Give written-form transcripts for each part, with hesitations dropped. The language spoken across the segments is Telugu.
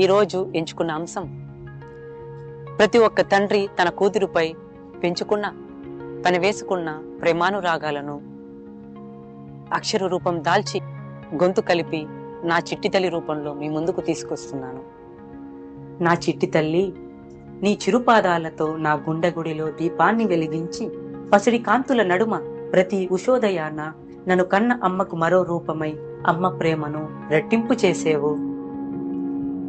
ఈరోజు ఎంచుకున్న అంశం ప్రతి ఒక్క తండ్రి తన కూతురుపై పెంచుకున్న తను వేసుకున్న ప్రేమానురాగాలను అక్షర రూపం దాల్చి గొంతు కలిపి నా చిట్టి తల్లి రూపంలో మీ ముందుకు తీసుకొస్తున్నాను. నా చిట్టి తల్లి, నీ చిరుపాదాలతో నా గుండెగుడిలో దీపాన్ని వెలిగించి పసిడి కాంతుల నడుమ ప్రతి ఉషోదయాన నన్ను కన్న అమ్మకు మరో రూపమై అమ్మ ప్రేమను రెట్టింపు చేసేవు.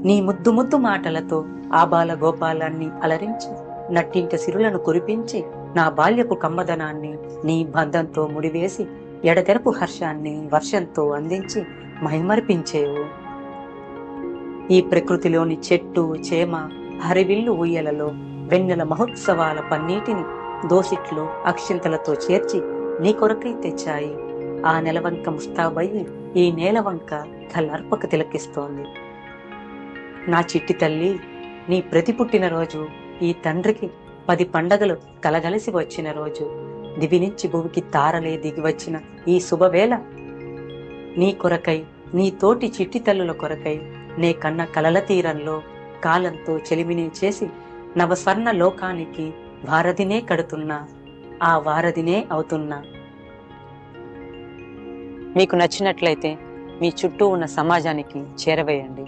నీ ముద్దు ముద్దు మాటలతో ఆబాల గోపాలాన్ని అలరించి నట్టింట సిరులను కురిపించి నా బాల్యపు కమ్మదనాన్ని నీ బంధంతో ముడివేసి ఎడతెరపు హర్షాన్ని వర్షంతో అందించి మైమరిపించేవు. ఈ ప్రకృతిలోని చెట్టు చేమ హరివిల్లు ఊయలలో వెన్నెల మహోత్సవాల పన్నీటిని దోసిట్లో అక్షింతలతో చేర్చి నీ కొరకై తెచ్చాయి. ఆ నెలవంక ముస్తాబయ్యి ఈ నేలవంక కలర్పక తిలకిస్తోంది. నా చిట్టి తల్లి, నీ ప్రతి పుట్టినరోజు ఈ తండ్రికి 10 పండగలు కలగలిసి వచ్చిన రోజు. దివి నుంచి భూమికి తారలే దిగి వచ్చిన ఈ శుభవేళ నీ కొరకై, నీ తోటి చిట్టి తల్లుల కొరకై నే కన్న కలల తీరంలో కాలంతో చెలిమిని చేసి నవస్వర్ణ లోకానికి వారధినే కడుతున్నా, ఆ వారధినే అవుతున్నా. మీకు నచ్చినట్లయితే మీ చుట్టూ ఉన్న సమాజానికి చేరవేయండి.